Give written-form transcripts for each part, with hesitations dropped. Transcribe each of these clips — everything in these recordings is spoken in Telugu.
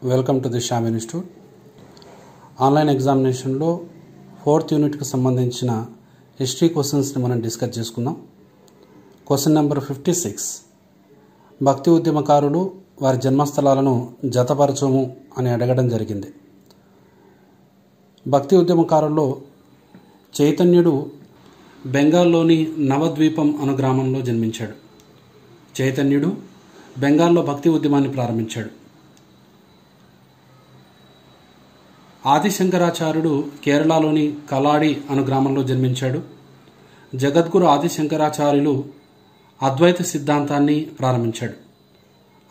Welcome to the Shyam institute. Online ఎగ్జామినేషన్లో 4th యూనిట్కి సంబంధించిన హిస్టరీ క్వశ్చన్స్ని మనం డిస్కస్ చేసుకుందాం. క్వశ్చన్ నెంబర్ 56, భక్తి ఉద్యమకారులు వారి జన్మస్థలాలను జతపరచము అని అడగడం జరిగింది. భక్తి ఉద్యమకారుల్లో చైతన్యుడు బెంగాల్లోని నవద్వీపం అను గ్రామంలో జన్మించాడు. చైతన్యుడు బెంగాల్లో భక్తి ఉద్యమాన్ని ప్రారంభించాడు. ఆదిశంకరాచార్యుడు కేరళలోని కలాడి అను గ్రామంలో జన్మించాడు. జగద్గురు ఆదిశంకరాచార్యులు అద్వైత సిద్ధాంతాన్ని ప్రారంభించాడు.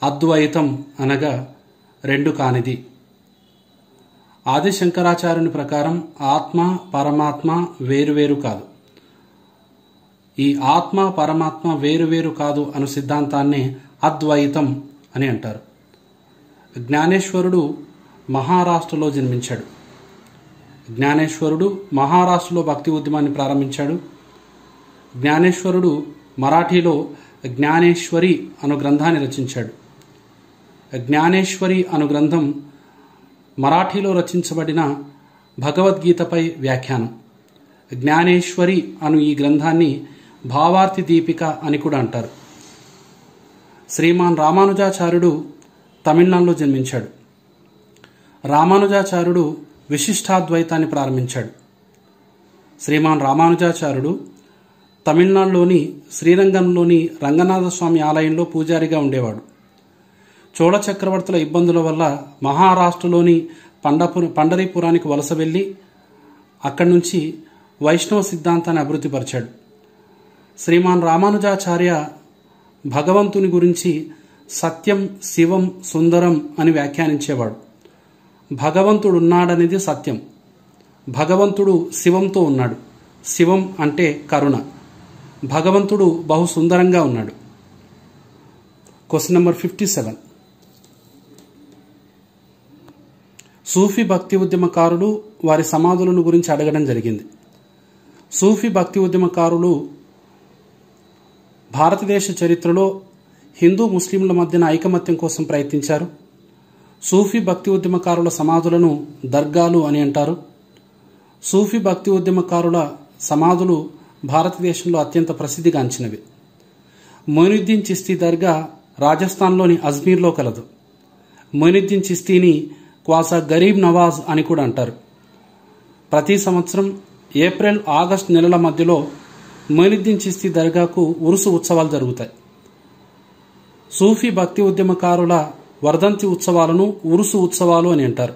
అద్వైతం అనగా రెండు కానిది. ఆదిశంకరాచార్యుని ప్రకారం ఆత్మ పరమాత్మ వేరువేరు కాదు. ఈ ఆత్మ పరమాత్మ వేరువేరు కాదు అను సిద్ధాంతాన్ని అద్వైతం అని అంటారు. జ్ఞానేశ్వరుడు మహారాష్ట్రలో జన్మించాడు. జ్ఞానేశ్వరుడు మహారాష్ట్రలో భక్తి ఉద్యమాన్ని ప్రారంభించాడు. జ్ఞానేశ్వరుడు మరాఠీలో జ్ఞానేశ్వరి అను గ్రంథాన్ని రచించాడు. జ్ఞానేశ్వరి అను గ్రంథం మరాఠీలో రచించబడిన భగవద్గీతపై వ్యాఖ్యానం. జ్ఞానేశ్వరి అను ఈ గ్రంథాన్ని భావార్థి దీపిక అని కూడా అంటారు. శ్రీమాన్ రామానుజాచార్యుడు తమిళనాడులో జన్మించాడు. రామానుజాచార్యుడు విశిష్టాద్వైతాన్ని ప్రారంభించాడు. శ్రీమాన్ రామానుజాచార్యుడు తమిళనాడులోని శ్రీరంగంలోని రంగనాథ స్వామి ఆలయంలో పూజారిగా ఉండేవాడు. చోళ చక్రవర్తుల ఇబ్బందుల వల్ల మహారాష్ట్రలోని పండరీపురానికి వలస వెళ్ళి అక్కడి నుంచి వైష్ణవ సిద్ధాంతాన్ని అభివృద్ధిపరిచాడు. శ్రీమాన్ రామానుజాచార్య భగవంతుని గురించి సత్యం, శివం, సుందరం అని వ్యాఖ్యానించేవాడు. భగవంతుడు ఉన్నాడనేది సత్యం. భగవంతుడు శివంతో ఉన్నాడు. శివం అంటే కరుణ. భగవంతుడు బహు సుందరంగా ఉన్నాడు. క్వశ్చన్ నెంబర్ 57, సూఫీ భక్తి ఉద్యమకారులు వారి సమాధులను గురించి అడగడం జరిగింది. సూఫీ భక్తి ఉద్యమకారులు భారతదేశ చరిత్రలో హిందూ ముస్లింల మధ్యన ఐకమత్యం కోసం ప్రయత్నించారు. సూఫీ భక్తి ఉద్యమకారుల సమాధులను దర్గాలు అని అంటారు. సూఫీ భక్తి ఉద్యమకారుల సమాధులు భారతదేశంలో అత్యంత ప్రసిద్ధిగాంచినవి. మొయినుద్దీన్ చిస్తీ దర్గా రాజస్థాన్లోని అజ్మీర్లో కలదు. మొయినుద్దీన్ చిస్తీని క్వాసా గరీబ్ నవాజ్ అని కూడా అంటారు. ప్రతి సంవత్సరం ఏప్రిల్, ఆగస్టు నెలల మధ్యలో మొయినుద్దీన్ చిస్తీ దర్గాకు ఉరుసు ఉత్సవాలు జరుగుతాయి. సూఫీ భక్తి ఉద్యమకారుల వర్ధంతి ఉత్సవాలను ఉరుసు ఉత్సవాలు అని అంటారు.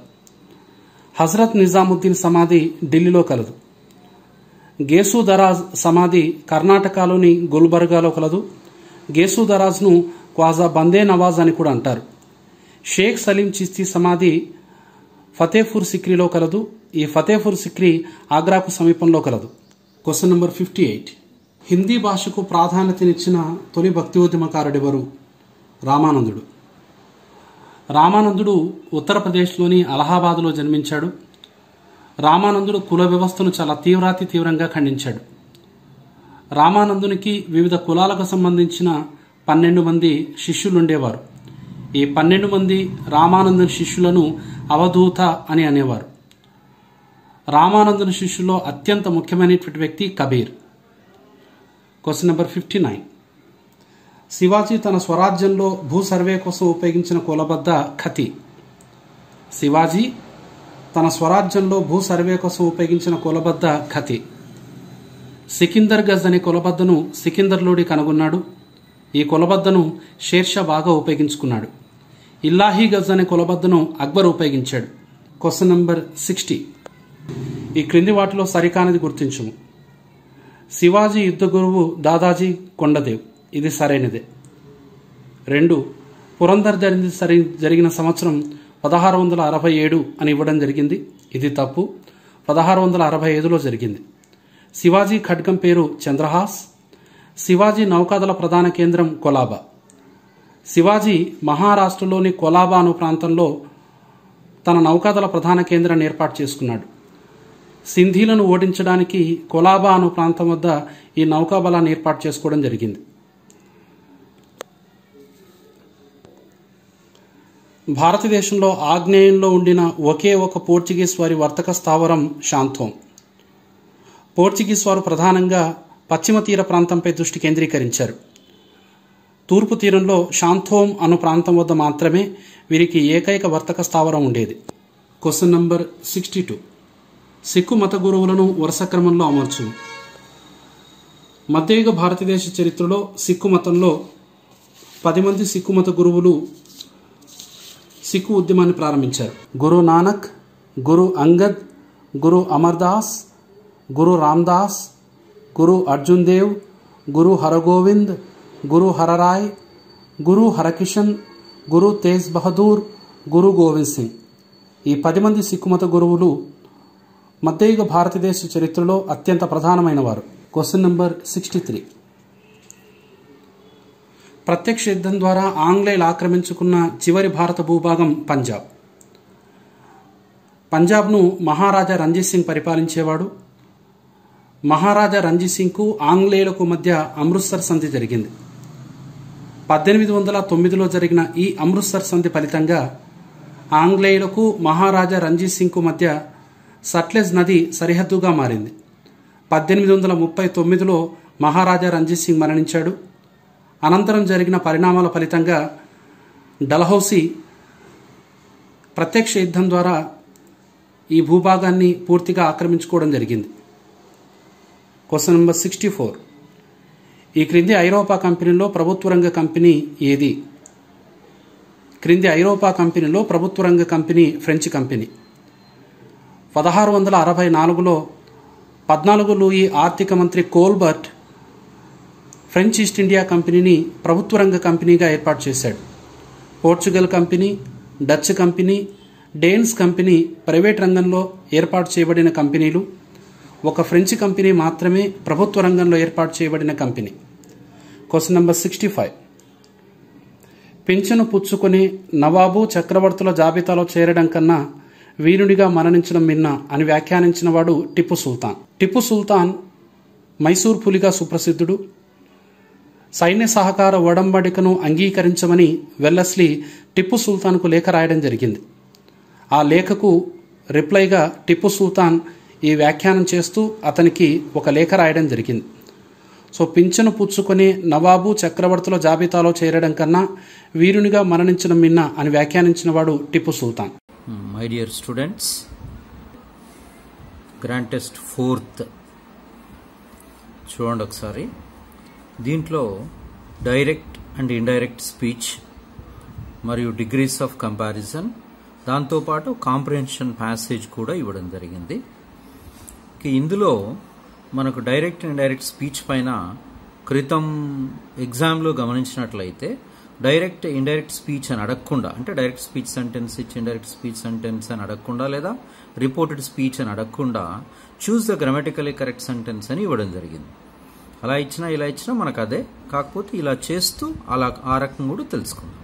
హజరత్ నిజాముద్దీన్ సమాధి ఢిల్లీలో కలదు. గేసు దరాజ్ సమాధి కర్ణాటకలోని గుల్బర్గాలో కలదు. గేసు దరాజ్ను క్వాజా బందే నవాజ్ అని కూడా అంటారు. షేక్ సలీం చిస్తీ సమాధి ఫతేపూర్ సిక్రీలో కలదు. ఈ ఫతేపూర్ సిక్రీ ఆగ్రాకు సమీపంలో కలదు. క్వశ్చన్ నెంబర్ 58, హిందీ భాషకు ప్రాధాన్యతనిచ్చిన తొలి భక్తి ఉద్యమకారుడెవరు? రామానందుడు. రామానందుడు ఉత్తరప్రదేశ్లోని అలహాబాద్లో జన్మించాడు. రామానందుడు కుల వ్యవస్థను చాలా తీవ్రంగా ఖండించాడు. రామానందునికి వివిధ కులాలకు సంబంధించిన 12 మంది శిష్యులుండేవారు. ఈ 12 మంది రామానందుని శిష్యులను అవధూత అని అనేవారు. రామానందుని శిష్యుల్లో అత్యంత ముఖ్యమైనటువంటి వ్యక్తి కబీర్. క్వశ్చన్ నెంబర్ 59, శివాజీ తన స్వరాజ్యంలో భూ సర్వే కోసం ఉపయోగించిన కొలబద్ద ఖతి. శివాజీ తన స్వరాజ్యంలో భూ సర్వే కోసం ఉపయోగించిన కొలబద్ద ఖతి. సికిందర్ గజ్ అనే కొలబద్దను సికిందర్ లోడి కనుగొన్నాడు. ఈ కొలబద్దను షేర్షా బాగా ఉపయోగించుకున్నాడు. ఇల్లాహీ గజ్ అనే కొలబద్దను అక్బర్ ఉపయోగించాడు. క్వశ్చన్ నెంబర్ 60, ఈ క్రింది వాటిలో సరికానిది గుర్తించుము. శివాజీ యుద్ధ గురువు దాదాజీ కొండదేవ్. ఇది సరైనదే. 2, పురందర్ జరిగిన సంవత్సరం 1667 అని ఇవ్వడం జరిగింది. ఇది తప్పు. 1665లో జరిగింది. శివాజీ ఖడ్గం పేరు చంద్రహాస్. శివాజీ నౌకాదళ ప్రధాన కేంద్రం కొలాబా. శివాజీ మహారాష్ట్రలోని కొలాబా అను ప్రాంతంలో తన నౌకాదళ ప్రధాన కేంద్రాన్ని ఏర్పాటు చేసుకున్నాడు. సింధీలను ఓడించడానికి కొలాబా అను ప్రాంతం వద్ద ఈ నౌకాబలాన్ని ఏర్పాటు చేసుకోవడం జరిగింది. భారతదేశంలో ఆగ్నేయంలో ఉండిన ఒకే ఒక పోర్చుగీస్ వారి వర్తక స్థావరం శాంతోమ్. పోర్చుగీస్ వారు ప్రధానంగా పశ్చిమ తీర ప్రాంతంపై దృష్టి కేంద్రీకరించారు. తూర్పు తీరంలో శాంతోమ్ అను ప్రాంతం వద్ద మాత్రమే వీరికి ఏకైక వర్తక స్థావరం ఉండేది. Question number 62. సిక్కు మత గురువులను వరుస క్రమంలో అమర్చు. మధ్యయుగ భారతదేశ చరిత్రలో సిక్కు మతంలో 10 మంది సిక్కు మత గురువులు సిక్కు ఉద్యమాన్ని ప్రారంభించారు. గురు నానక్, గురు అంగద్, గురు అమర్దాస్, గురు రామ్దాస్, గురు అర్జున్ దేవ్, గురు హరగోవింద్, గురు హరరాయ్, గురు హరకిషన్, గురు తేజ్ బహదూర్, గురు గోవింద్ సింగ్. ఈ 10 మంది సిక్కు మత గురువులు మధ్యయుగ భారతదేశ చరిత్రలో అత్యంత ప్రధానమైన వారు. Question number 63. ప్రత్యక్ష యుద్ధం ద్వారా ఆంగ్లేయులు ఆక్రమించుకున్న చివరి భారత భూభాగం పంజాబ్. పంజాబ్ను మహారాజా రంజిత్ సింగ్ పరిపాలించేవాడు. మహారాజా రంజిత్ సింగ్కు ఆంగ్లేయులకు మధ్య అమృత్సర్ సంధి జరిగింది. 1809లో జరిగిన ఈ అమృత్సర్ సంధి ఫలితంగా ఆంగ్లేయులకు మహారాజా రంజిత్ సింగ్కు మధ్య సట్లెజ్ నది సరిహద్దుగా మారింది. 1839లో మహారాజా రంజిత్ సింగ్ మరణించాడు. అనంతరం జరిగిన పరిణామాల ఫలితంగా డల్హౌసీ ప్రత్యక్ష యుద్ధం ద్వారా ఈ భూభాగాన్ని పూర్తిగా ఆక్రమించుకోవడం జరిగింది. Question number 64. ఈ క్రింది ఐరోపా కంపెనీలో ప్రభుత్వ రంగ కంపెనీ ఏది? క్రింది ఐరోపా కంపెనీలో ప్రభుత్వ రంగ కంపెనీ ఫ్రెంచ్ కంపెనీ. 1664లో 14 లూయి ఆర్థిక మంత్రి కోల్బర్ట్ ఫ్రెంచ్ ఈస్ట్ ఇండియా కంపెనీని ప్రభుత్వ రంగ కంపెనీగా ఏర్పాటు చేశాడు. Portugal company, Dutch company, డేన్స్ company private రంగంలో ఏర్పాటు చేయబడిన కంపెనీలు. ఒక ఫ్రెంచ్ కంపెనీ మాత్రమే ప్రభుత్వ రంగంలో ఏర్పాటు చేయబడిన కంపెనీ. Question number 65. పింఛను పుచ్చుకొని నవాబు చక్రవర్తుల జాబితాలో చేరడం కన్నా వీరునిగా మరణించడం మిన్న అని వ్యాఖ్యానించిన వాడు టిప్పు సుల్తాన్. టిప్పు సుల్తాన్ మైసూర్ పులిగా సుప్రసిద్ధుడు. సైన్య సహకార ఒడంబడికను అంగీకరించమని వెల్లస్లీ టిప్పు సుల్తాన్కు లేఖ రాయడం జరిగింది. ఆ లేఖకు రిప్లైగా టిప్పు సుల్తాన్ ఈ వ్యాఖ్యానం చేస్తూ అతనికి ఒక లేఖ రాయడం జరిగింది. సో పింఛను పుచ్చుకొని నవాబు చక్రవర్తుల జాబితాలో చేరడం కన్నా వీరునిగా మరణించడం మిన్న అని వ్యాఖ్యానించిన వాడు Tipu Sultan. My dear students, grand test 4th చూడండి ఒకసారి. దీంట్లో డైరెక్ట్ అండ్ ఇండైరెక్ట్ స్పీచ్ మరియు డిగ్రీస్ ఆఫ్ కంపారిజన్, దాంతోపాటు కాంప్రిహెన్షన్ ప్యాసేజ్ కూడా ఇవ్వడం జరిగింది. ఇందులో మనకు డైరెక్ట్ అండ్ ఇండైరెక్ట్ స్పీచ్ పైన క్రితం ఎగ్జామ్లో గమనించినట్లయితే డైరెక్ట్ ఇండైరెక్ట్ స్పీచ్ అని అడగకుండా, అంటే డైరెక్ట్ స్పీచ్ సెంటెన్స్ ఇచ్చి ఇండైరెక్ట్ స్పీచ్ సెంటెన్స్ అని అడగకుండా లేదా రిపోర్టెడ్ స్పీచ్ అని అడగకుండా choose the grammatically correct sentence అని ఇవ్వడం జరిగింది. అలా ఇచ్చినా ఇలా ఇచ్చినా మనకు అదే, కాకపోతే ఇలా చేస్తూ అలా ఆ రకం కూడా తెలుసుకుందాం.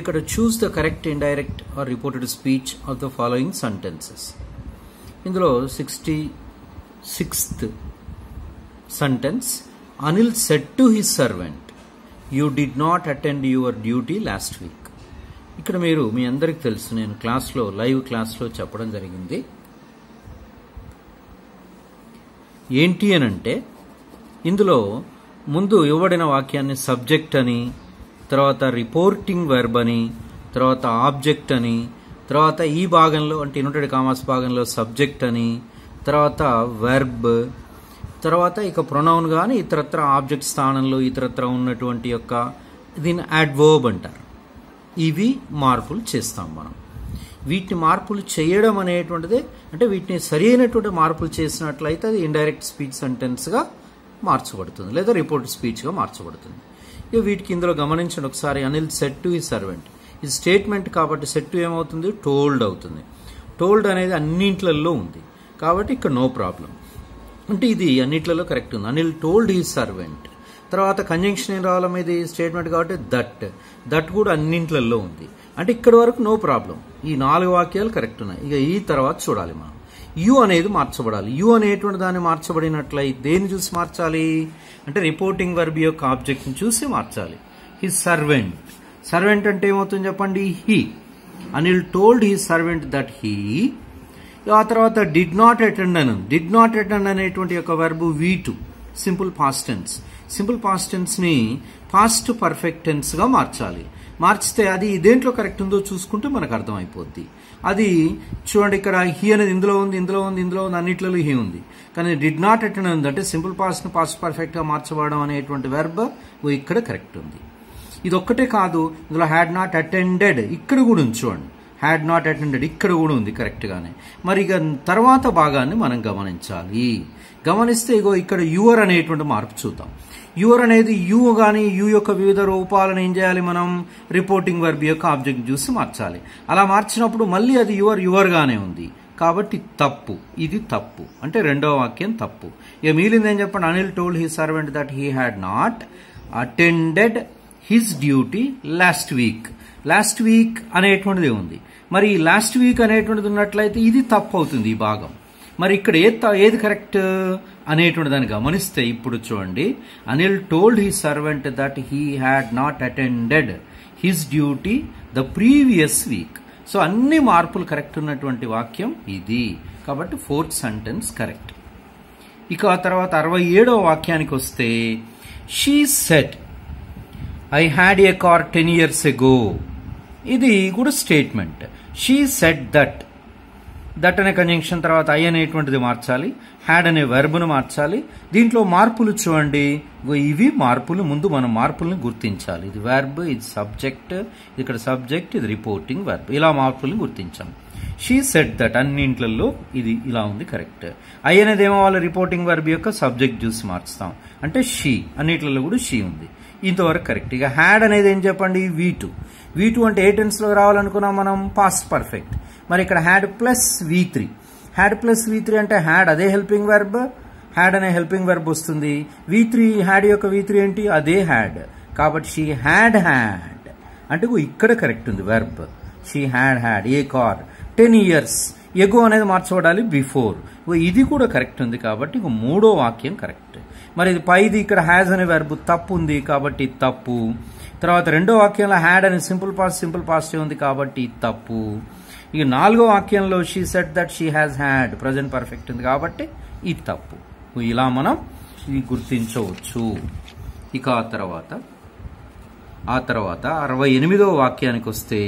ఇక్కడ choose the correct indirect or reported speech of the following sentences. ఇందులో 66th sentence, Anil said to his servant you did not attend your duty last week. ఇక్కడ మీరు మీ అందరికి తెలుసు, నేను క్లాస్లో లైవ్ క్లాస్లో చెప్పడం జరిగింది. ఏంటి అని అంటే ఇందులో ముందు ఇవ్వబడిన వాక్యాన్ని సబ్జెక్ట్ అని, తర్వాత రిపోర్టింగ్ వెర్బ్ అని, తర్వాత ఆబ్జెక్ట్ అని, తర్వాత ఈ భాగంలో అంటే ఇన్వర్టెడ్ కామాస్ భాగంలో సబ్జెక్ట్ అని, తర్వాత వెర్బ్, తర్వాత ఇక ప్రొనౌన్ కానీ ఇతరత్ర ఆబ్జెక్ట్ స్థానంలో ఇతరత్ర ఉన్నటువంటి యొక్క దీన్ని యాడ్వర్బ్ అంటారు. ఇవి మార్పులు చేస్తాం మనం. వీటిని మార్పులు చేయడం అనేటువంటిదే, అంటే వీటిని సరి అయినటువంటి మార్పులు చేసినట్లయితే అది ఇండైరెక్ట్ స్పీచ్ సెంటెన్స్గా మార్చబడుతుంది లేదా రిపోర్ట్ స్పీచ్గా మార్చబడుతుంది. ఇక వీటికి ఇందులో గమనించండి ఒకసారి. Anil said to his servant, ఇది స్టేట్మెంట్ కాబట్టి సెడ్ టు ఏమవుతుంది, టోల్డ్ అవుతుంది. టోల్డ్ అనేది అన్నింట్లలో ఉంది కాబట్టి ఇక్కడ నో ప్రాబ్లం, అంటే ఇది అన్నిట్లలో కరెక్ట్ ఉంది. Anil told his servant. తర్వాత కంజంక్షన్ ఏం రావాల మీద స్టేట్మెంట్ కాబట్టి దట్ కూడా అన్నింట్లలో ఉంది, అంటే ఇక్కడ వరకు నో ప్రాబ్లం. ఈ 4 వాక్యాలు కరెక్ట్ ఉన్నాయి. ఇక ఈ తర్వాత చూడాలి మనం. యు అనేది మార్చబడాలి. యు అనేటువంటి దాన్ని మార్చబడినట్లయితే దేన్ని చూసి మార్చాలి అంటే రిపోర్టింగ్ వర్బ్ యొక్క ఆబ్జెక్ట్ని చూసి మార్చాలి. హిస్ సర్వెంట్, సర్వెంట్ అంటే ఏమవుతుంది చెప్పండి, he. Anil told he servant that he. ఆ తర్వాత డిడ్ నాట్ అటెండ్ అని ఉంది. డిడ్ నాట్ అటెండ్ అనేటువంటి యొక్క verb V2, simple past tense. Simple past tense ని పాస్ట్ పర్ఫెక్ట్ టెన్స్ గా మార్చాలి. మార్చితే అది దేంట్లో కరెక్ట్ ఉందో చూసుకుంటే మనకు అర్థమైపోద్ది. అది చూడండి, ఇక్కడ హీ అనేది ఇందులో ఉంది, ఇందులో ఉంది, ఇందులో ఉంది, అన్నిట్లలో హీ ఉంది. కానీ డిడ్ నాట్ అటెండ్ ఉంది అంటే సింపుల్ పాస్ట్ ను పాస్ట్ పర్ఫెక్ట్ గా మార్చబడడం అనేటువంటి వెర్బ్ ఇక్కడ కరెక్ట్ ఉంది. ఇది ఒక్కటే కాదు, ఇందులో హ్యాడ్ నాట్ అటెండెడ్ ఇక్కడ కూడా ఉంది చూడండి. హ్యాడ్ నాట్ అటెండెడ్ ఇక్కడ కూడా ఉంది కరెక్ట్ గానే. మరి ఇక తర్వాత భాగాన్ని మనం గమనించాలి. గమనిస్తే ఇగో ఇక్కడ యువర్ అనేటువంటి మార్పు చూద్దాం. యువర్ అనేది యు గాని యు యొక్క వివిధ రూపాలను ఏం చేయాలి, మనం రిపోర్టింగ్ వర్బ్ యొక్క ఆబ్జెక్ట్ చూసి మార్చాలి. అలా మార్చినప్పుడు మళ్ళీ అది యువర్ గానే ఉంది కాబట్టి తప్పు. ఇది తప్పు అంటే రెండవ వాక్యం తప్పు. ఇక మిగిలింది ఏం చెప్పండి, Anil told his servant that he had not attended his duty last week. Last week అనేటువంటిది ఉంది. మరి లాస్ట్ వీక్ అనేటువంటిది ఉన్నట్లయితే ఇది తప్పు అవుతుంది ఈ భాగం. మరి ఇక్కడ ఏది కరెక్ట్ అనేటువంటి దాన్ని గమనిస్తే ఇప్పుడు చూడండి, Anil told his servant that he had not attended his duty the previous week. So అన్ని మార్పులు కరెక్ట్ ఉన్నటువంటి వాక్యం ఇది కాబట్టి ఫోర్త్ సెంటెన్స్ కరెక్ట్. ఇక ఆ తర్వాత 67వ వాక్యానికి వస్తే, she said I had a car 10 years ago. ఇది కూడా statement. She said that, that అనే కంజంక్షన్ తర్వాత ఐ అనేటువంటిది మార్చాలి, హ్యాడ్ అనే వెర్బ్ను మార్చాలి. దీంట్లో మార్పులు చూడండి, ఇవి మార్పులు. ముందు మనం మార్పులను గుర్తించాలి. ఇది వెర్బ్, ఇది సబ్జెక్ట్, ఇక్కడ సబ్జెక్ట్, ఇది రిపోర్టింగ్ వెర్బ్. ఇలా మార్పులను గుర్తించాం. షీ సెడ్ దట్ అన్నింట్లలో ఇది ఇలా ఉంది కరెక్ట్. ఐ అనేది ఏమవ్వాలి, రిపోర్టింగ్ వెర్బ్ యొక్క సబ్జెక్ట్ చూసి మార్చుతాం అంటే షీ, అన్నిట్లలో కూడా షీ ఉంది. ఇంతవరకు కరెక్ట్. ఇక హ్యాడ్ అనేది ఏం చెప్పండి, V2. V2 అంటే ఏ టెన్స్ లో రావాలనుకున్నాం మనం, పాస్ట్ పర్ఫెక్ట్. మరి ఇక్కడ had plus V3. Had plus V3 అంటే హ్యాడ్ అదే హెల్పింగ్ వెర్బ్, హ్యాడ్ అనే హెల్పింగ్ వెర్బ్ వస్తుంది. V3 హ్యాడ్ యొక్క V3 ఏంటి, అదే హ్యాడ్. కాబట్టి షీ హ్యాడ్ అంటే ఇక్కడ కరెక్ట్ ఉంది verb. She had a car 10 years. ఎగో అనేది మార్చబడాలి బిఫోర్. ఇది కూడా కరెక్ట్ ఉంది కాబట్టి ఇక మూడో వాక్యం కరెక్ట్. మరి ఇది పైది ఇక్కడ హ్యాజ్ అనే వెర్బ్ తప్పు ఉంది కాబట్టి తప్పు. తర్వాత రెండో వాక్యంలో హ్యాడ్ అనే సింపుల్ పాస్ట్ ఉంది కాబట్టి తప్పు. ఇక నాలుగో వాక్యంలో she said that she has had present perfect ఉంది కాబట్టి ఇది తప్పు. ఇలా మనం ఇది గుర్తించవచ్చు. ఇక ఆ తర్వాత 68వ వాక్యానికి వస్తే,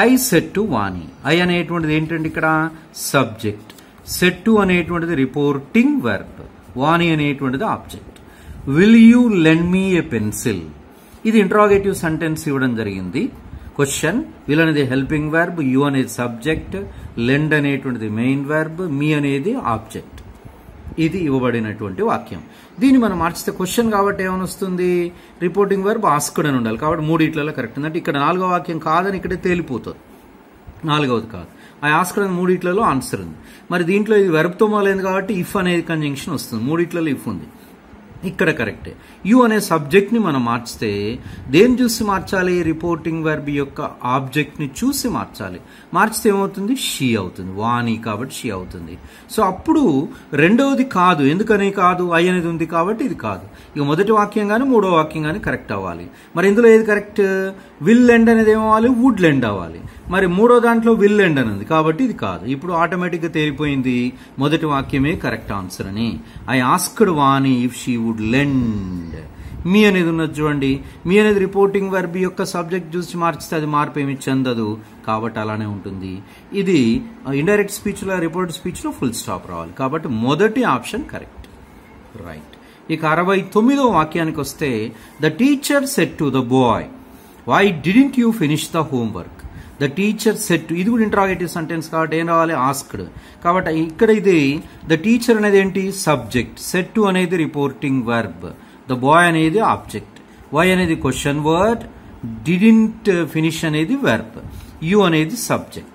I said to Vani. I అనేటువంటిది ఏంటంటే ఇక్కడ సబ్జెక్ట్, సెడ్ టు అనేటువంటిది రిపోర్టింగ్ వెర్బ్, వాణి అనేటువంటిది object. Will you lend me A pencil. ఇది ఇంట్రాగేటివ్ సెంటెన్స్ ఇవ్వడం జరిగింది. క్వశ్చన్, విల్ అనేది హెల్పింగ్ వెర్బ్, యూ అనేది సబ్జెక్ట్, లెండ్ అనేటువంటిది మెయిన్ వెర్బ్, మీ అనేది ఆబ్జెక్ట్. ఇది ఇవ్వబడినటువంటి వాక్యం. దీన్ని మనం మార్చితే క్వశ్చన్ కాబట్టి ఏమని వస్తుంది, రిపోర్టింగ్ వెర్బ్ ఆస్క్డ్ అని ఉండాలి కాబట్టి మూడిట్లలో కరెక్ట్ ఉంది. అంటే ఇక్కడ నాలుగో వాక్యం కాదని ఇక్కడే తేలిపోతుంది, నాలుగవది కాదు. ఆ ఆస్క్డ్ అని మూడిట్లలో ఆన్సర్ ఉంది. మరి దీంట్లో ఇది వెర్బ్తో మొదలైంది కాబట్టి ఇఫ్ అనేది కంజంక్షన్ వస్తుంది. మూడిట్లలో ఇఫ్ ఉంది, ఇక్కడ కరెక్టే. యు అనే సబ్జెక్ట్ ని మనం మార్చితే దేని చూసి మార్చాలి, రిపోర్టింగ్ వెర్బ్ యొక్క ఆబ్జెక్ట్ ని చూసి మార్చాలి. మార్చితే ఏమవుతుంది, షీ అవుతుంది, వాణి కాబట్టి షీ అవుతుంది. సో అప్పుడు రెండవది కాదు. ఎందుకని కాదు, ఐ అనేది ఉంది కాబట్టి ఇది కాదు. ఇక మొదటి వాక్యం కానీ మూడో వాక్యం కానీ కరెక్ట్ అవ్వాలి. మరి ఇందులో ఏది కరెక్ట్, విల్ లెండ్ అనేది ఏమవ్వాలి, వుడ్ లెండ్ అవ్వాలి. మరి మూడో దాంట్లో విల్ లెండ్ అని ఉంది కాబట్టి ఇది కాదు. ఇప్పుడు ఆటోమేటిక్ గా తేలిపోయింది మొదటి వాక్యమే కరెక్ట్ ఆన్సర్ అని. I asked Vani if she would lend. Me అనేది ఉన్నది చూడండి, మీ అనేది రిపోర్టింగ్ వెర్బ్ యొక్క సబ్జెక్ట్ చూసి మార్చితే అది మార్పు ఏమి చెందదు కాబట్టి అలానే ఉంటుంది. ఇది ఇండైరెక్ట్ స్పీచ్ లో, రిపోర్ట్ స్పీచ్ లో ఫుల్ స్టాప్ రావాలి కాబట్టి మొదటి ఆప్షన్ కరెక్ట్. రైట్. ఇక 69వ వాక్యానికి వస్తే, the teacher said to the boy why didn't you finish the homework. The teacher said to, ఇది కూడా ఇంట్రాగేటివ్ సెంటెన్స్ కాబట్టి ఏం రావాలి, ఆస్క్డ్. కాబట్టి ఇక్కడ ఇది ద టీచర్ అనేది ఏంటి, సబ్జెక్ట్, సెడ్ టు అనేది రిపోర్టింగ్ వెర్బ్, ద బాయ్ అనేది ఆబ్జెక్ట్, వై అనేది క్వశ్చన్ వర్డ్, డిడెంట్ ఫినిష్ అనేది వెర్బ్, యు అనేది సబ్జెక్ట్.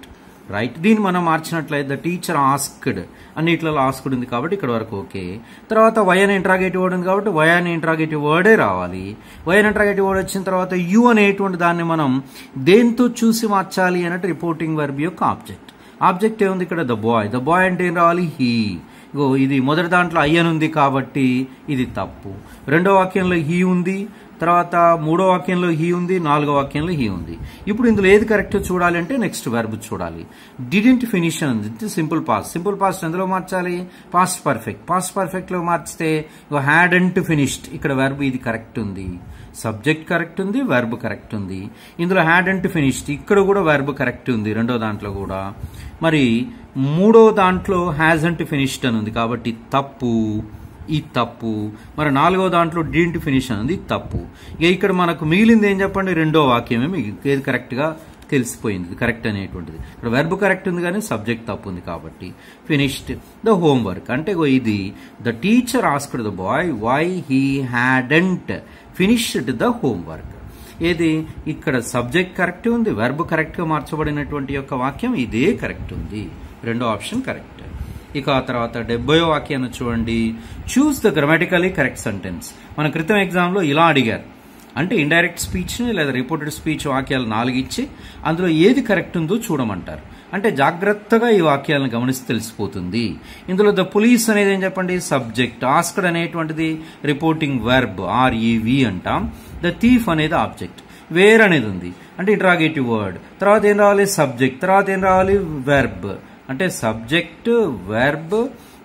రైట్. దీన్ని మనం మార్చినట్లయితే ద టీచర్ ఆస్క్డ్, అన్నిట్లలో ఆస్క్డ్ ఉంది కాబట్టి ఇక్కడ వరకు ఓకే. తర్వాత వై అనే ఇంట్రాగేటివ్ వర్డ్ ఉంది కాబట్టి వై అనే ఇంట్రాగేటివ్ వర్డే రావాలి. వై అనే ఇంట్రాగేటివ్ వర్డ్ వచ్చిన తర్వాత యు అనేటువంటి దాన్ని మనం దేంతో చూసి మార్చాలి అన్నట్టు రిపోర్టింగ్ వెర్బ్ యొక్క ఆబ్జెక్ట్. ఆబ్జెక్ట్ ఏముంది ఇక్కడ, ద బాయ్. ద బాయ్ అంటే ఏం రావాలి, హీ. ఇది మొదటి దాంట్లో ఐ అని ఉంది కాబట్టి ఇది తప్పు. రెండో వాక్యంలో హీ ఉంది, తర్వాత మూడో వాక్యంలో హీ ఉంది, నాలుగో వాక్యంలో హీ ఉంది. ఇప్పుడు ఇందులో ఏది కరెక్ట్ చూడాలి అంటే నెక్స్ట్ వెర్బ్ చూడాలి. డిడెంట్ ఫినిష్ అని ఉంది, సింపుల్ పాస్ట్. సింపుల్ పాస్ట్ ఎందులో మార్చాలి? Past perfect. పాస్ట్ పర్ఫెక్ట్ లో మార్చితే హ్యాడెంట్ ఫినిష్డ్, ఇక్కడ వెర్బ్ ఇది కరెక్ట్ ఉంది, సబ్జెక్ట్ కరెక్ట్ ఉంది, వెర్బ్ కరెక్ట్ ఉంది. ఇందులో హ్యాడెంట్ ఫినిష్డ్, ఇక్కడ కూడా వెర్బ్ కరెక్ట్ ఉంది రెండో దాంట్లో కూడా. మరి మూడో దాంట్లో హ్యాజంట్ ఫినిష్డ్ అని ఉంది కాబట్టి తప్పు, ఈ తప్పు. మరి నాలుగో దాంట్లో డిడెంట్ ఫినిష్ అని ఉంది, తప్పు. ఇక ఇక్కడ మనకు మిగిలింది ఏం చెప్పండి? రెండో వాక్యమే మీకు ఏది కరెక్ట్ గా తెలిసిపోయింది, కరెక్ట్ అనేటువంటిది. ఇక్కడ వెర్బ్ కరెక్ట్ ఉంది కానీ సబ్జెక్ట్ తప్పు ఉంది కాబట్టి ఫినిష్డ్ ద హోంవర్క్. అంటే ఇది the teacher asked the boy why he hadn't finished the homework. ఏది ఇక్కడ సబ్జెక్ట్ కరెక్ట్ ఉంది, వెర్బ్ కరెక్ట్ గా మార్చబడినటువంటి యొక్క వాక్యం ఇదే కరెక్ట్ ఉంది, రెండో ఆప్షన్ కరెక్ట్. ఇక ఆ తర్వాత 70వ వాక్యాన్ని చూడండి. Choose the grammatically correct sentence. మన క్రితం ఎగ్జామ్ లో ఇలా అడిగారు, అంటే ఇండైరెక్ట్ స్పీచ్ లేదా రిపోర్టెడ్ స్పీచ్ వాక్యాలు 4 ఇచ్చి అందులో ఏది కరెక్ట్ ఉందో చూడమంటారు. అంటే జాగ్రత్తగా ఈ వాక్యాలను గమనిస్తే తెలిసిపోతుంది. ఇందులో ద పోలీస్ అనేది ఏం చెప్పండి? సబ్జెక్ట్. ఆస్క్డ్ అనేటువంటిది రిపోర్టింగ్ వెర్బ్, REV అంటాం. ద థీఫ్ అనేది ఆబ్జెక్ట్. వేర్ అనేది ఉంది అంటే ఇంట్రాగేటివ్ వర్డ్. తర్వాత ఏం రావాలి? సబ్జెక్ట్. తర్వాత ఏం రావాలి? వెర్బ్. అంటే సబ్జెక్ట్, వెర్బ్,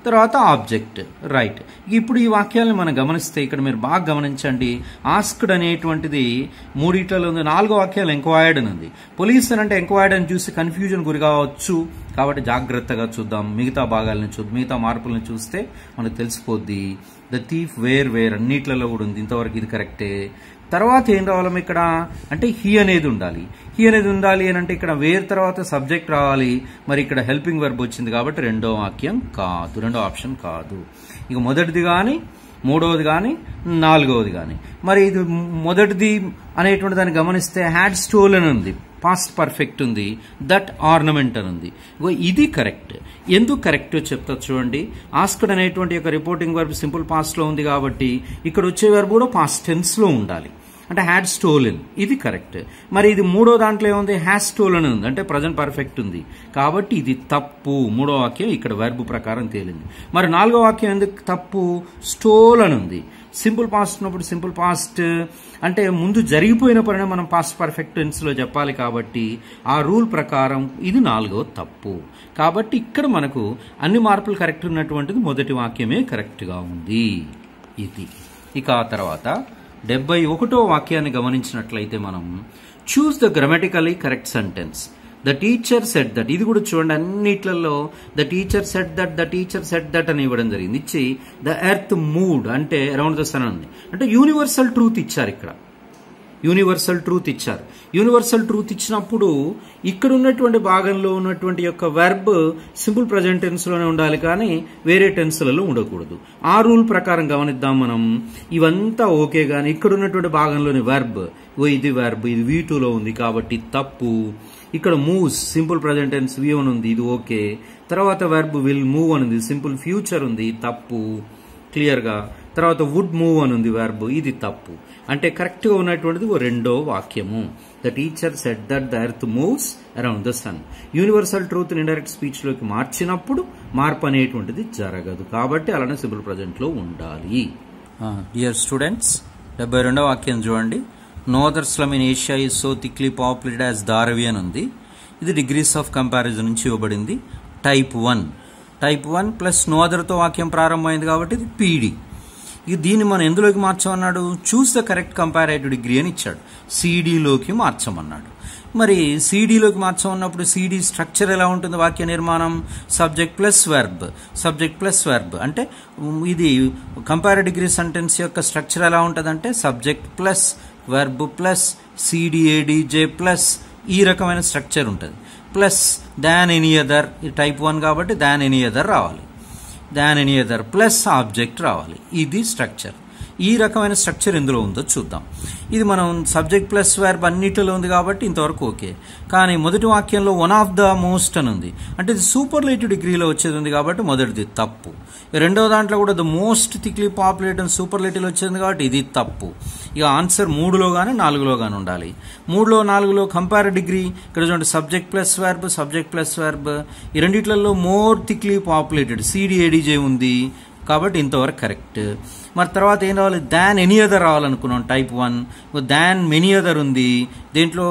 తర్వాత ఆబ్జెక్ట్. రైట్. ఇప్పుడు ఈ వాక్యాలను మనం గమనిస్తే ఇక్కడ మీరు బాగా గమనించండి. ఆస్క్డ్ అనేటువంటిది మూడిట్లలో ఉంది, 4వ వాక్యాలు ఎంక్వైర్డ్ అని ఉంది. పోలీస్ అంటే ఎంక్వైర్డ్ అని చూసి కన్ఫ్యూజన్ గురి కావచ్చు కాబట్టి జాగ్రత్తగా చూద్దాం. మిగతా భాగాలను మిగతా మార్పులను చూస్తే మనకు తెలిసిపోద్ది. ద థీఫ్, వేర్ అన్నిట్లలో కూడా ఉంది, ఇంతవరకు ఇది కరెక్టే. తర్వాత ఏం రావాలి ఇక్కడ అంటే హీ అనేది ఉండాలి. హీ అనేది ఉండాలి అని అంటే ఇక్కడ వేర్ తర్వాత సబ్జెక్ట్ రావాలి. మరి ఇక్కడ హెల్పింగ్ వెర్బ్ వచ్చింది కాబట్టి రెండో వాక్యం కాదు, రెండో ఆప్షన్ కాదు. ఇక మొదటిది కానీ, మూడవది కానీ, 4వది కానీ. మరి ఇది మొదటిది అనేటువంటి దాన్ని గమనిస్తే హ్యాడ్ స్టోలెన్ ఉంది, పాస్ట్ పర్ఫెక్ట్ ఉంది, దట్ ఆర్నమెంట్ అని ఉంది. ఇది కరెక్ట్. ఎందుకు కరెక్ట్ చెప్తా చూడండి. ఆస్క్డ్ అనేటువంటి యొక్క రిపోర్టింగ్ వర్బ్ సింపుల్ పాస్ట్ లో ఉంది కాబట్టి ఇక్కడ వచ్చే వర్బ్ కూడా పాస్ట్ టెన్స్ లో ఉండాలి. అంటే హ్యాడ్ స్టోలెన్, ఇది కరెక్ట్. మరి ఇది మూడో దాంట్లో ఏముంది? హ్యాస్ స్టోలెన్ ఉంది, అంటే ప్రజెంట్ పర్ఫెక్ట్ ఉంది కాబట్టి ఇది తప్పు. మూడో వాక్యం ఇక్కడ వెర్బ్ ప్రకారం తేలింది. మరి 4వ వాక్యం ఎందుకు తప్పు? స్టోలెన్ ఉంది. సింపుల్ పాస్ట్ ఉన్నప్పుడు సింపుల్ పాస్ట్ అంటే ముందు జరిగిపోయిన పని మనం పాస్ట్ పర్ఫెక్ట్ టెన్స్ లో చెప్పాలి కాబట్టి ఆ రూల్ ప్రకారం ఇది 4వ తప్పు. కాబట్టి ఇక్కడ మనకు అన్ని మార్పులు కరెక్ట్ ఉన్నటువంటిది మొదటి వాక్యమే కరెక్ట్ గా ఉంది. ఇది. ఇక ఆ తర్వాత 71వ వాక్యాన్ని గమనించినట్లయితే మనం choose the grammatically correct sentence. The teacher set that. ఇది కూడా చూడండి, అన్నిట్లలో the teacher set that, the teacher set that అని ఇవ్వడం జరిగింది. ఇచ్చి ద ఎర్త్ మూవ్డ్ అంటే అరౌండ్ ద సన్ ఉంది. అంటే యూనివర్సల్ ట్రూత్ ఇచ్చారు, ఇక్కడ యూనివర్సల్ ట్రూత్ ఇచ్చారు. యూనివర్సల్ ట్రూత్ ఇచ్చినప్పుడు ఇక్కడ ఉన్నటువంటి భాగంలో ఉన్నటువంటి యొక్క వెర్బ్ సింపుల్ ప్రజెంట్ టెన్స్ లోనే ఉండాలి కానీ వేరే టెన్స్లలో ఉండకూడదు. ఆ రూల్ ప్రకారం గమనిద్దాం మనం. ఇవంతా ఓకే గానీ ఇక్కడ ఉన్నటువంటి భాగంలోని వెర్బ్, ఇది వెర్బ్, ఇది V2లో ఉంది కాబట్టి తప్పు. ఇక్కడ moves simple present tense V1 ఉంది, ఇది ఓకే. తర్వాత వెర్బ్ విల్ మూవ్ అని ఉంది, సింపుల్ ఫ్యూచర్ ఉంది, తప్పు క్లియర్ గా. తర్వాత వుడ్ మూవ్ అని ఉంది వెర్బ్, ఇది తప్పు. అంటే కరెక్ట్ గా ఉన్నటువంటిది రెండో వాక్యము. The teacher said that the earth moves around the sun. Universal truth indirect speech లోకి మార్చినప్పుడు మార్పు అనేటువంటిది జరగదు కాబట్టి అలానే సింపుల్ ప్రజెంట్ లో ఉండాలి. డియర్ స్టూడెంట్స్, 72వ వాక్యం చూడండి. No other slum in Asia is so thickly populated as Dharavi అని ఉంది. ఇది డిగ్రీస్ ఆఫ్ కంపారిజన్ నుంచి ఇవ్వబడింది. టైప్ 1. టైప్ 1 ప్లస్ నో అదర్తో వాక్యం ప్రారంభమైంది కాబట్టి ఇది PD. ఇక దీన్ని మనం ఎందులోకి మార్చమన్నాడు? Choose the correct comparative degree అని ఇచ్చాడు. CDలోకి మార్చమన్నాడు. మరి CDలోకి మార్చమన్నప్పుడు CD స్ట్రక్చర్ ఎలా ఉంటుంది? వాక్య నిర్మాణం subject plus verb, subject plus verb. అంటే ఇది కంపారేటివ్ డిగ్రీ సెంటెన్స్ యొక్క స్ట్రక్చర్ ఎలా ఉంటుందంటే subject plus verb plus CDADJ plus ఈ రకమైన స్ట్రక్చర్ ఉంటుంది. ప్లస్ దాన్ ఎనీ అదర్, టైప్ 1 కాబట్టి దాన్ ఎనీ అదర్ రావాలి. Than any other plus object రావాలి. ఇది స్ట్రక్చర్. ఈ రకమైన స్ట్రక్చర్ ఎందులో ఉందో చూద్దాం. ఇది మనం సబ్జెక్ట్ ప్లస్ వెర్బ్ అన్నిటిలో ఉంది కాబట్టి ఇంతవరకు ఓకే. కానీ మొదటి వాక్యంలో వన్ ఆఫ్ ద మోస్ట్ అని ఉంది, అంటే ఇది సూపర్లేటివ్ డిగ్రీలో వచ్చేది ఉంది కాబట్టి మొదటిది తప్పు. రెండవ దాంట్లో కూడా the most thickly populated superlative వచ్చేది కాబట్టి ఇది తప్పు. ఇక ఆన్సర్ 3లో కానీ 4లో కానీ ఉండాలి. 3లో 4లో కంపేర్ డిగ్రీ ఇక్కడ చూడండి, subject plus verb, subject plus verb. ఈ రెండిట్లలో మోర్ థిక్లీ పాపులేటెడ్ CDADJ ఉంది, కాబట్టి ఇంతవరకు కరెక్ట్. మరి తర్వాత ఏం రావాలి, దాన్ ఎనీ అదర్ రావాలనుకున్నాం టైప్ 1. దాన్ మెనీ అదర్ ఉంది దేంట్లో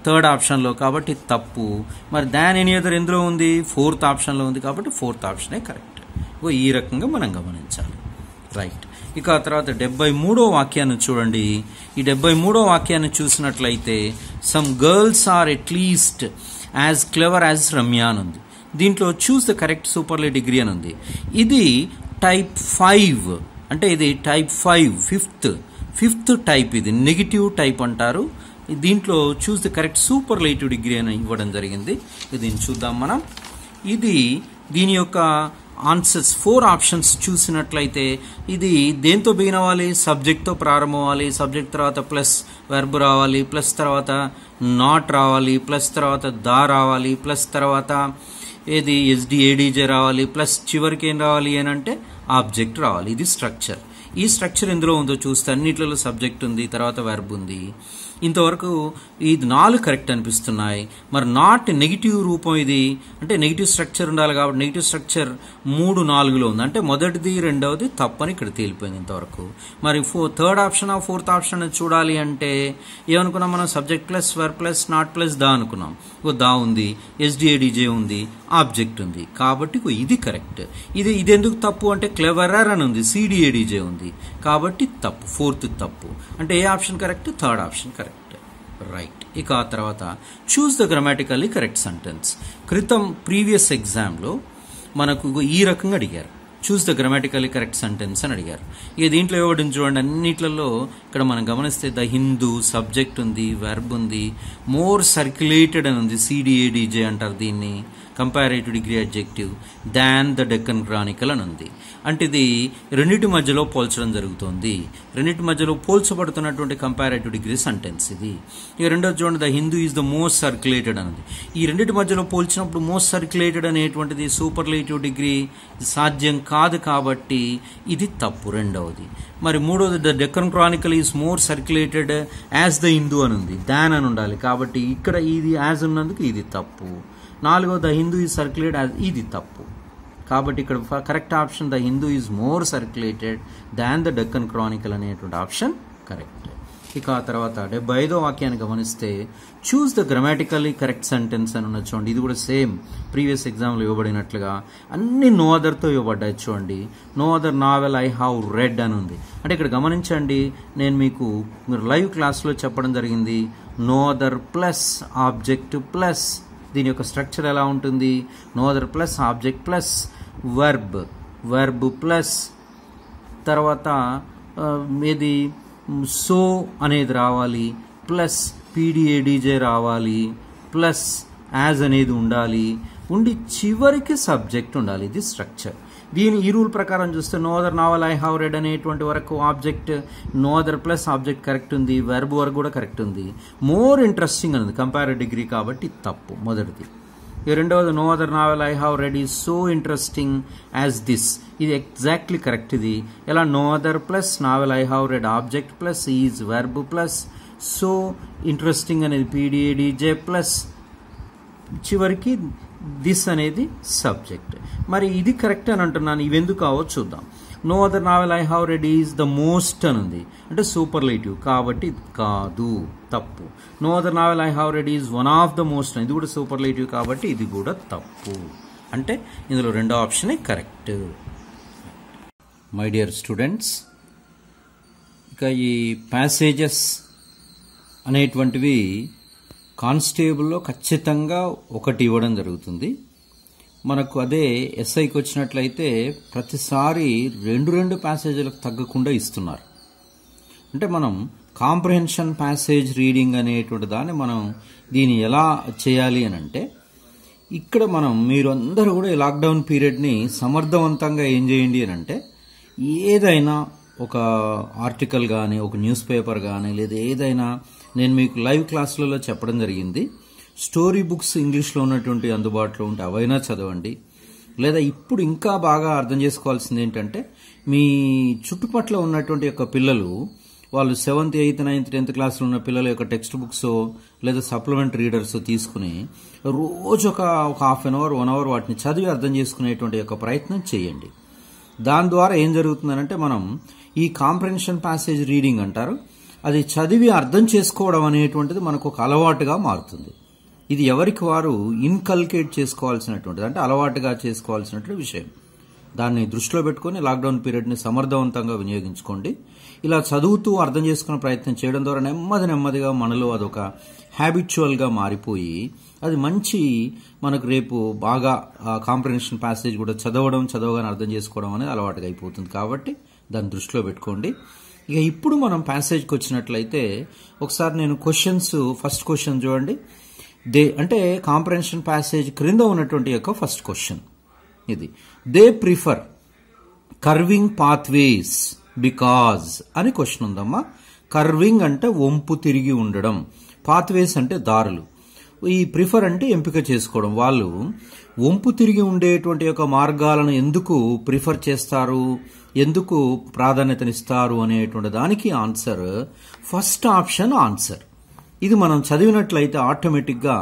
థర్డ్ ఆప్షన్లో, కాబట్టి తప్పు. మరి దాన్ ఎనీ అదర్ ఎందులో ఉంది, ఫోర్త్ ఆప్షన్లో ఉంది, కాబట్టి ఫోర్త్ ఆప్షనే కరెక్ట్. ఈ రకంగా మనం గమనించాలి. రైట్. ఇక ఆ తర్వాత 73వ వాక్యాన్ని చూడండి. ఈ 73వ వాక్యాన్ని చూసినట్లయితే some girls are at least as clever as Ramya అని ఉంది. దీంట్లో choose the correct superlative degree అని ఉంది. ఇది టైప్ 5, అంటే ఇది టైప్ 5 ఫిఫ్త్ టైప్. ఇది నెగిటివ్ టైప్ అంటారు. దీంట్లో choose the correct superlative degree అని ఇవ్వడం జరిగింది. దీన్ని చూద్దాం మనం. ఇది దీని యొక్క ఆన్సర్స్ 4 ఆప్షన్స్ చూసినట్లయితే ఇది దేంతో బిగిన్ అవ్వాలి, సబ్జెక్ట్తో ప్రారంభం అవ్వాలి, సబ్జెక్ట్ తర్వాత ప్లస్ వెర్బ్ రావాలి, ప్లస్ తర్వాత నాట్ రావాలి, ప్లస్ తర్వాత దా రావాలి, ప్లస్ తర్వాత ఏది ఎస్డిఏడిజే రావాలి, ప్లస్ చివరికి ఏం రావాలి అని అంటే ఆబ్జెక్ట్ రావాలి. ఇది స్ట్రక్చర్. ఈ స్ట్రక్చర్ ఎందులో ఉందో చూస్తే అన్నిట్లలో సబ్జెక్ట్ ఉంది, తర్వాత వెర్బ్ ఉంది. ఇంతవరకు ఇది 4 కరెక్ట్ అనిపిస్తున్నాయి. మరి నాట్ నెగిటివ్ రూపం ఇది, అంటే నెగిటివ్ స్ట్రక్చర్ ఉండాలి కాబట్టి నెగిటివ్ స్ట్రక్చర్ 3, 4లో ఉంది, అంటే మొదటిది రెండవది తప్పని ఇక్కడ తేలిపోయింది ఇంతవరకు. మరి థర్డ్ ఆప్షన్ ఫోర్త్ ఆప్షన్ చూడాలి అంటే ఏమనుకున్నాం మనం, subject plus verb plus not plus than అనుకున్నాం. దా ఉంది, ఎస్డిఏడిజే ఉంది, ఆబ్జెక్ట్ ఉంది, కాబట్టి ఇది కరెక్ట్. ఇది ఎందుకు తప్పు అంటే క్లెవరర్ అని ఉంది, సిడిఏడిజే ఉంది, కాబట్టి తప్పు, ఫోర్త్ తప్పు. అంటే ఏ option correct, third option correct. Right. ఇక ఆ తర్వాత choose the grammatically correct sentence. Previous ఎగ్జామ్లో మనకు ఈ రకంగా అడిగారు, choose the grammatically correct sentence అని అడిగారు. ఇక దీంట్లో ఇవ్వడం చూడండి, అన్నిట్లలో ఇక్కడ మనం గమనిస్తే ద హిందూ సబ్జెక్ట్ ఉంది, వెర్బ్ ఉంది, మోర్ సర్క్యులేటెడ్ అని ఉంది, సిడిఏడిజే అంటారు దీన్ని, comparative degree adjective, than the Deccan Chronicle అని ఉంది. అంటే ఇది రెండింటి మధ్యలో పోల్చడం జరుగుతుంది, రెండింటి మధ్యలో పోల్చబడుతున్నటువంటి కంపారేటివ్ డిగ్రీ సెంటెన్స్ ఇది. ఇక రెండోది చూడండి, the Hindu is the most circulated అనేది. ఈ రెండింటి మధ్యలో పోల్చినప్పుడు మోస్ట్ సర్క్యులేటెడ్ అనేటువంటిది సూపర్లేటివ్ డిగ్రీ సాధ్యం కాదు, కాబట్టి ఇది తప్పు రెండవది. మరి మూడవది, the Deccan Chronicle is more circulated as the Hindu అని ఉంది, దాన్ అని ఉండాలి, కాబట్టి ఇక్కడ ఇది యాజ్ ఉన్నందుకు ఇది తప్పు. నాలుగో, the Hindu is circulated as, ఇది తప్పు, కాబట్టి ఇక్కడ correct option the Hindu is more circulated than the Deccan Chronicle అనేటువంటి ఆప్షన్ కరెక్ట్. ఇక ఆ తర్వాత 75వ వాక్యాన్ని గమనిస్తే చూస్ ద గ్రామాటికల్లీ కరెక్ట్ సెంటెన్స్ అని ఉన్నది చూడండి. ఇది కూడా సేమ్ ప్రీవియస్ ఎగ్జామ్లో ఇవ్వబడినట్లుగా అన్ని నో అదర్తో ఇవ్వబడ్డాయి చూడండి. No other novel I have read అని ఉంది. అంటే ఇక్కడ గమనించండి, నేను మీకు లైవ్ క్లాస్లో చెప్పడం జరిగింది, no other plus object plus దీని యొక్క స్ట్రక్చర్ ఎలా ఉంటుంది, no other plus object plus verb plus తర్వాత ఏది సో అనేది రావాలి, ప్లస్ పీడిఏడిజే రావాలి, ప్లస్ యాజ్ అనేది ఉండాలి, ఉండి చివరికి సబ్జెక్ట్ ఉండాలి. ఇది స్ట్రక్చర్. ఈ రూల్ ప్రకారం చూస్తే no other novel I have read అనేటువంటి వరకు object no other plus object correct ఉంది, వెర్బ్ వరకు కూడా కరెక్ట్ ఉంది. మోర్ ఇంట్రెస్టింగ్ అనేది కంపారేటివ్ డిగ్రీ, కాబట్టి తప్పు మొదటిది. రెండవది, no other novel I have read is so interesting as this, ఇది ఎగ్జాక్ట్లీ కరెక్ట్. ఇది ఎలా, no other plus novel I have read object plus is verb plus so interesting అనేది పీడిఏడిజే ప్లస్ చివరికి దిస్ అనేది సబ్జెక్ట్. మరి ఇది కరెక్ట్ అని అంటున్నాను, ఇవెందుకు కావో చూద్దాం. No other novel I have read is the most అని ఉంది, అంటే సూపర్లేటివ్, కాబట్టి కాదు, తప్పు. No other novel I have read is one of the most, ఇది కూడా సూపర్లేటివ్, కాబట్టి ఇది కూడా తప్పు. అంటే ఇందులో రెండో ఆప్షనే కరెక్ట్. మై డియర్ స్టూడెంట్స్, ఇక ఈ ప్యాసేజెస్ అనేటువంటివి కానిస్టేబుల్లో ఖచ్చితంగా ఒకటి ఇవ్వడం జరుగుతుంది. మనకు అదే ఎస్ఐకి వచ్చినట్లయితే ప్రతిసారి 2 ప్యాసేజీలకు తగ్గకుండా ఇస్తున్నారు. అంటే మనం కాంప్రహెన్షన్ ప్యాసేజ్ రీడింగ్ అనేటువంటి దాన్ని మనం దీన్ని ఎలా చేయాలి అని అంటే, ఇక్కడ మీరు అందరూ కూడా ఈ లాక్డౌన్ పీరియడ్ని సమర్థవంతంగా ఏం చేయండి అని అంటే, ఏదైనా ఒక ఆర్టికల్ కానీ ఒక న్యూస్ పేపర్ కానీ లేదా ఏదైనా నేను మీకు లైవ్ క్లాసులలో చెప్పడం జరిగింది, స్టోరీ బుక్స్ ఇంగ్లీష్లో ఉన్నటువంటి అందుబాటులో ఉంటే అవైనా చదవండి. లేదా ఇప్పుడు ఇంకా బాగా అర్థం చేసుకోవాల్సింది ఏంటంటే, మీ చుట్టుపక్కల ఉన్నటువంటి యొక్క పిల్లలు, వాళ్ళు 7th, 8th, 9th, 10th క్లాసులో ఉన్న పిల్లల యొక్క టెక్స్ట్ బుక్స్ లేదా సప్లిమెంట్ రీడర్స్ తీసుకుని రోజు ఒక హాఫ్ అన్ అవర్ 1 అవర్ వాటిని చదివి అర్థం చేసుకునేటువంటి యొక్క ప్రయత్నం చేయండి. దాని ద్వారా ఏం జరుగుతుందనంటే మనం ఈ కాంప్రహెన్షన్ ప్యాసేజ్ రీడింగ్ అంటారు, అది చదివి అర్థం చేసుకోవడం అనేటువంటిది మనకు ఒక అలవాటుగా మారుతుంది. ఇది ఎవరికి వారు ఇన్కల్కేట్ చేసుకోవాల్సినటువంటిది, అంటే అలవాటుగా చేసుకోవాల్సినటువంటి విషయం. దాన్ని దృష్టిలో పెట్టుకుని లాక్డౌన్ పీరియడ్ని సమర్థవంతంగా వినియోగించుకోండి. ఇలా చదువుతూ అర్థం చేసుకునే ప్రయత్నం చేయడం ద్వారా నెమ్మదిగా మనలో అదొక హ్యాబిచువల్గా మారిపోయి అది మంచి మనకు రేపు బాగా కాంప్రహెన్షన్ ప్యాసేజ్ కూడా చదవగానే అర్థం చేసుకోవడం అనేది అలవాటుగా అయిపోతుంది. కాబట్టి దాన్ని దృష్టిలో పెట్టుకోండి. ఇక ఇప్పుడు మనం ప్యాసేజ్కి వచ్చినట్లయితే ఒకసారి నేను క్వశ్చన్స్, ఫస్ట్ క్వశ్చన్ చూడండి. అంటే కాంప్రహెన్షన్ ప్యాసేజ్ క్రింద ఉన్నటువంటి యొక్క ఫస్ట్ క్వశ్చన్ ఇది. They prefer carving pathways because అని క్వశ్చన్ ఉందమ్మా. కర్వింగ్ అంటే వంపు తిరిగి ఉండడం, పాత్వేస్ అంటే దారులు. ఈ ప్రిఫర్ అంటే ఎంపిక చేసుకోవడం. వాళ్ళు వంపు తిరిగి ఉండేటువంటి యొక్క మార్గాలను ఎందుకు ప్రిఫర్ చేస్తారు, ఎందుకు ప్రాధాన్యతనిస్తారు అనేటువంటి దానికి ఆన్సర్ ఫస్ట్ ఆప్షన్ ఆన్సర్. ఇది మనం చదివినట్లయితే ఆటోమేటిక్గా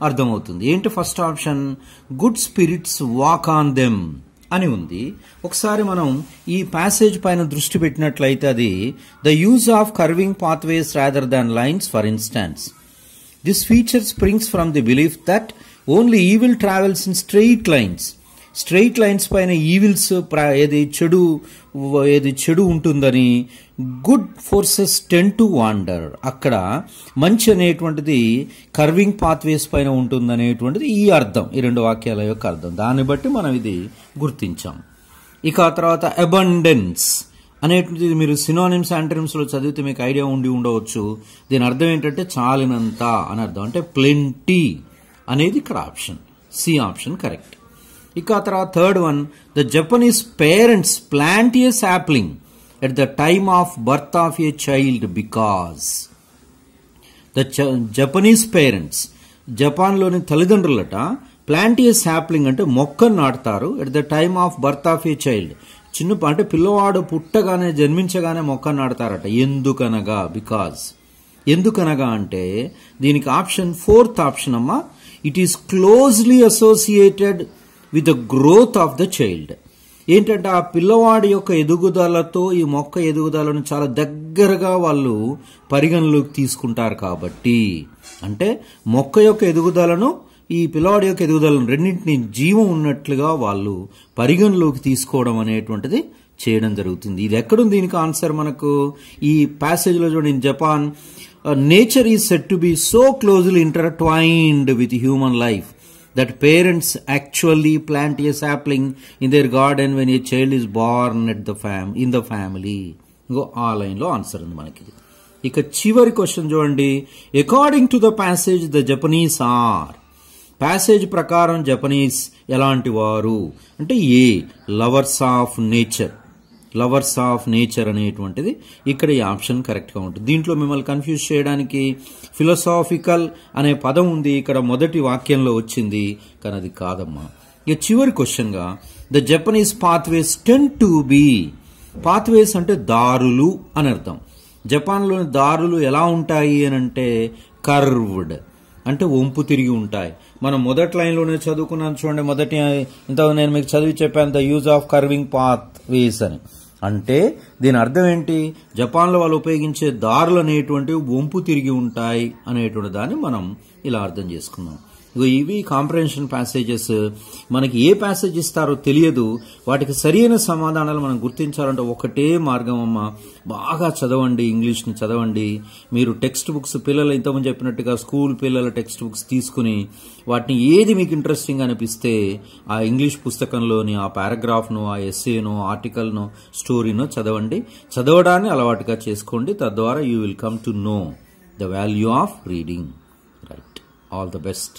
అర్థమవుతుంది. ఏంటి first option? Good spirits walk on them అని ఉంది. ఒకసారి మనం ఈ ప్యాసేజ్ పైన దృష్టి పెట్టినట్లయితే అది the use of carving pathways rather than lines for instance. This feature springs from the belief that only evil travels in straight lines. Straight lines పైన ఈవిల్స్, ఏది చెడు ఉంటుందని, గుడ్ ఫోర్సెస్ టెన్ టు వాండర్, అక్కడ మంచి అనేటువంటిది కర్వింగ్ పాత్వేస్ పైన ఉంటుందనేటువంటిది ఈ అర్థం, ఈ రెండు వాక్యాల యొక్క అర్థం. దాన్ని బట్టి మనం ఇది గుర్తించాం. ఇక ఆ తర్వాత అబండెన్స్ అనేటువంటిది మీరు సినోనిమ్స్ యాంటోనిమ్స్ లో చదివితే మీకు ఐడియా ఉండవచ్చు. దీని అర్థం ఏంటంటే చాలినంత అని అర్థం, అంటే ప్లెంటీ అనేది ఇక్కడ ఆప్షన్, సి ఆప్షన్ కరెక్ట్. ఇక ఆ తర్వాత third one, the Japanese parents plant A sapling at the time of birth of a child because the Japanese parents, జపాన్లోని తల్లిదండ్రులట ప్లాంట్ ఏ సాప్లింగ్ అంటే మొక్కను నాటుతారు at the time of birth of a child, అంటే పిల్లవాడు పుట్టగానే జన్మించగానే మొక్కను నాటుతారట. ఎందుకనగా, బికాజ్. ఎందుకనగా అంటే దీనికి ఆప్షన్ ఫోర్త్ ఆప్షన్ అమ్మా. It is closely associated with the growth of the child. ఏంటంటే ఆ పిల్లవాడి యొక్క ఎదుగుదలతో ఈ మొక్క ఎదుగుదలను చాలా దగ్గరగా వాళ్ళు పరిగణలోకి తీసుకుంటారు. కాబట్టి అంటే మొక్క యొక్క ఎదుగుదలను, ఈ పిల్లవాడి యొక్క ఎదుగుదలను రెండింటిని జీవం ఉన్నట్లుగా వాళ్ళు పరిగణలోకి తీసుకోవడం అనేటువంటిది చేయడం జరుగుతుంది. ఇది ఎక్కడుంది దీనికి ఆన్సర్ మనకు ఈ ప్యాసేజ్ లో చూడండి. Japan nature is said to be so closely intertwined with human life that parents actually plant a sapling in their garden when a child is born in the family. ఆ లైన్ లో ఆన్సర్ ఉంది మనకి. ఇక చివరి క్వశ్చన్ చూడండి. According to the passage the Japanese are. Passage ప్రకారం జపనీస్ ఎలాంటి వారు అంటే ఏ lovers of nature. Lovers of nature అనేటువంటిది ఇక్కడ ఈ ఆప్షన్ కరెక్ట్ గా ఉంటుంది. దీంట్లో మిమ్మల్ని కన్ఫ్యూజ్ చేయడానికి ఫిలాసాఫికల్ అనే పదం ఉంది, ఇక్కడ మొదటి వాక్యంలో వచ్చింది, కానీ అది కాదమ్మా. ఇక చివరి క్వశ్చన్ గా the Japanese pathways tend to be. Pathways అంటే దారులు అని అర్థం. జపాన్లోని దారులు ఎలా ఉంటాయి అని అంటే కర్వ్డ్, అంటే వంపు తిరిగి ఉంటాయి. మనం మొదటి లైన్లోనే చదువుకున్నాను చూడండి. మొదటి ఇంత నేను మీకు చదివి చెప్పాను the use of curving pathways అని. అంటే దీని అర్థం ఏంటి? జపాన్లో వాళ్ళు ఉపయోగించే దారులు అనేటువంటివి వంపు తిరిగి ఉంటాయి అనేటువంటి దాన్ని మనం ఇలా అర్థం చేసుకున్నాం. ఇవి కాంప్రహెన్షన్ ప్యాసేజెస్. మనకి ఏ ప్యాసేజ్ ఇస్తారో తెలియదు, వాటికి సరైన సమాధానాలు మనం గుర్తించాలంటే ఒకటే మార్గం అమ్మ, బాగా చదవండి, ఇంగ్లీష్ని చదవండి. మీరు టెక్స్ట్ బుక్స్, పిల్లలు ఇంతకుముందు చెప్పినట్టుగా స్కూల్ పిల్లల టెక్స్ట్ బుక్స్ తీసుకుని వాటిని ఏది మీకు ఇంట్రెస్టింగ్ అనిపిస్తే ఆ ఇంగ్లీష్ పుస్తకంలోని ఆ పారాగ్రాఫ్ను, ఆ ఎస్సేనో, ఆర్టికల్నో, స్టోరీనో చదవండి. చదవడాన్ని అలవాటుగా చేసుకోండి. తద్వారా you will come to know the value of reading. Right. All the best.